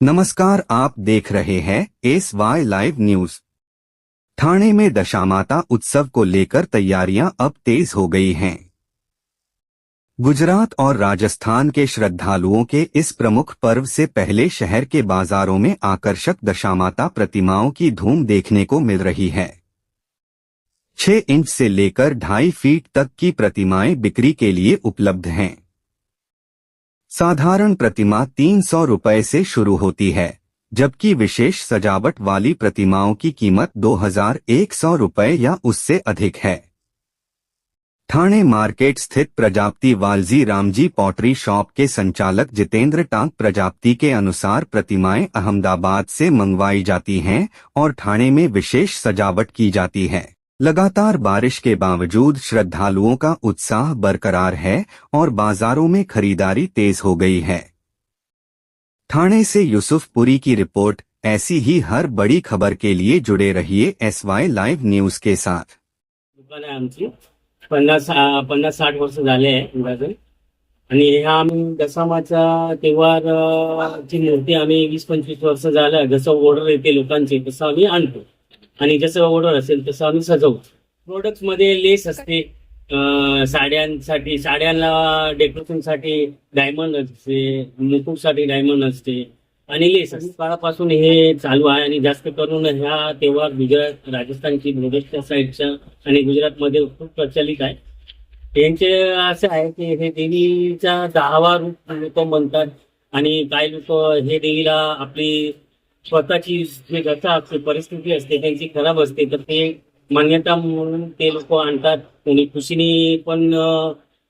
नमस्कार, आप देख रहे हैं SY लाइव न्यूज। ठाणे में दशामाता उत्सव को लेकर तैयारियां अब तेज हो गई हैं। गुजरात और राजस्थान के श्रद्धालुओं के इस प्रमुख पर्व से पहले शहर के बाजारों में आकर्षक दशामाता प्रतिमाओं की धूम देखने को मिल रही है। 6 इंच से लेकर 2.5 फीट तक की प्रतिमाएं बिक्री के लिए उपलब्ध हैं। साधारण प्रतिमा 300 रुपए से शुरू होती है, जबकि विशेष सजावट वाली प्रतिमाओं की कीमत 2100 रुपए या उससे अधिक है। ठाणे मार्केट स्थित प्रजापति वालजी रामजी पॉटरी शॉप के संचालक जितेंद्र टांक प्रजापति के अनुसार प्रतिमाएं अहमदाबाद से मंगवाई जाती हैं और ठाणे में विशेष सजावट की जाती है। लगातार बारिश के बावजूद श्रद्धालुओं का उत्साह बरकरार है और बाजारों में खरीदारी तेज हो गई है। ठाणे से यूसुफपुरी की रिपोर्ट। ऐसी ही हर बड़ी खबर के लिए जुड़े रहिए SY लाइव न्यूज के साथ। दुकान आहे आमची 50-60 वर्ष झाले आहे अंदाजे, आणि ह्या आम्ही दशामाचा तेव्हारची मूर्ती आम्ही 20-25 वर्ष झालं जसं ऑर्डर येते लोकांची तसं आम्ही आणतो आणि जसं ऑर्डर असेल तसं आम्ही सजवतो। प्रोडक्ट्स मध्ये लेस असते, साड्यांसाठी साड्यांना डेकोरेशनसाठी डायमंड असते, मुकुटसाठी डायमंड असते आणि लेस असते। काळापासून हे चालू आहे आणि जास्त करून ह्या तेव्हार गुजरात राजस्थानची महाराष्ट्र साईडच्या आणि गुजरातमध्ये खूप प्रचलित आहे। यांचे असं आहे की हे देवीचा 10वा रूप लोक म्हणतात आणि काही लोक हे देवीला आपली स्वतःची जे गता असते परिस्थिती असते त्यांची खराब असते तर ते मान्यता म्हणून ते लोक आणतात। कोणी खुशीने पण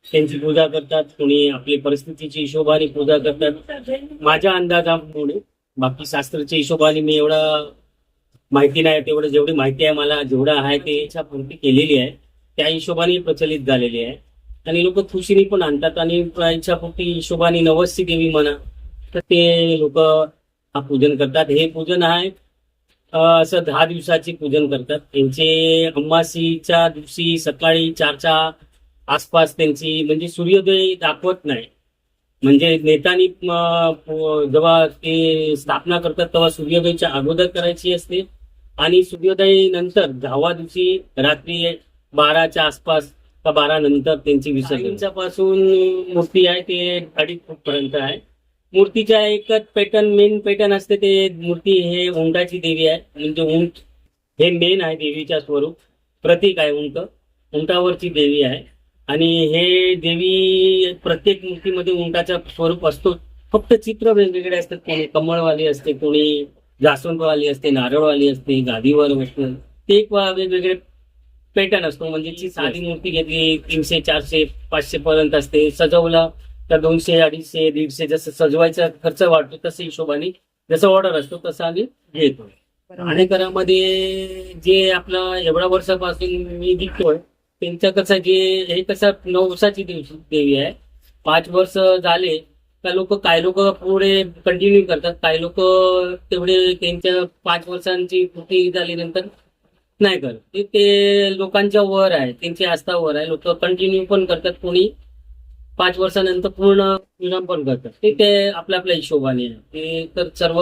त्यांची पूजा करतात, कोणी आपली परिस्थितीची हिशोबाने पूजा करतात। माझ्या अंदाजामुळे बाकी शास्त्राच्या हिशोबाने मी एवढा माहिती नाही, तेवढं जेवढी माहिती आहे मला जेवढं आहे ते इच्छापूर्ती केलेली आहे त्या हिशोबाने प्रचलित झालेली आहे आणि लोक खुशीने पण आणतात आणि इच्छापूर्ती हिशोबाने नवसची देवी म्हणा तर ते लोक हा पूजन करतात। हे पूजन आहे असं 10 दिवसाचे पूजन करतात। त्यांचे अमावास्येच्या दिवशी सकाळी 4च्या आसपास त्यांची म्हणजे सूर्योदय दाखवत नाही, म्हणजे नेत्यांनी जेव्हा ते स्थापना करतात तेव्हा सूर्योदयाच्या अगोदर करायची असते आणि सूर्योदय नंतर 10व्या दिवशी रात्री 12च्या आसपास का 12 नंतर त्यांची विसर्जन पासून मूर्ती आहे ते 2.5 फूट पर्यंत आहे। मूर्तीच्या एकच पॅटर्न मेन पॅटर्न असते ते मूर्ती हे उंटाची देवी आहे, म्हणजे उंट हे मेन आहे देवीच्या स्वरूप प्रतीक आहे। उंटावरची देवी आहे आणि हे देवी प्रत्येक मूर्तीमध्ये उंटाचा स्वरूप असतो, फक्त चित्र वेगवेगळे असतात। कोणी कमळवाली असते, कोणी जास्वंदवाली असते, नारळवाली असते, गादीवर असते, ते एक वेगवेगळे पॅटर्न असतो। म्हणजे साधी मूर्ती घेतली 300, 400, 500 पर्यंत असते, सजवला तर 200, 250, 150 जसं सजवायचा खर्च वाढतो तसं हिशोबाने जसं ऑर्डर असतो तसं आम्ही घेतो। आणि घरामध्ये जे आपलं एवढ्या वर्षापासून मी विकतोय त्यांचं कसं जे हे कसं नवसाची देवी आहे। 5 वर्ष झाले का काही लोक पुढे कंटिन्यू करतात, काही लोक तेवढे त्यांच्या 5 वर्षांची पूर्ती झाल्यानंतर नाही करत। ते लोकांच्या वर आहे, त्यांची आस्थावर आहे, लोक कंटिन्यू पण करतात, कोणी 5 वर्षानंतर पूर्ण विराम पण करतात। ते आपल्या हिशोबाने आहे, ते तर सर्व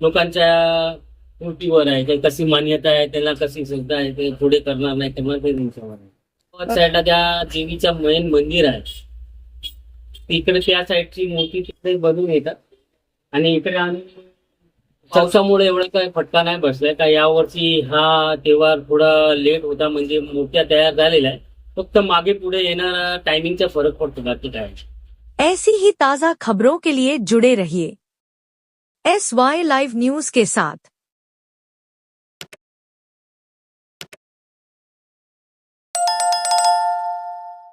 लोकांच्या कृतीवर आहे, काही कशी मान्यता आहे त्यांना कशी श्रद्धा आहे ते पुढे करणार नाही करणार ते त्यांच्यावर आहे। साईडला त्या देवीच्या मेन मंदिर आहे तिकडे त्या साईडची मूर्ती तिकडे बनवून येतात आणि इकडे आम्ही पावसामुळे एवढा काही फटका नाही बसलाय का यावर्षी हा तेव्हार थोडा लेट होता, म्हणजे मूर्त्या तयार झालेल्या आहे, फक्त मागे पुढे येणारा टाइमिंगचा फरक पडतो बाकी काय। ऐसी ही ताज़ा खबरों के लिए जुड़े रहिए SY लाइव न्यूज के साथ।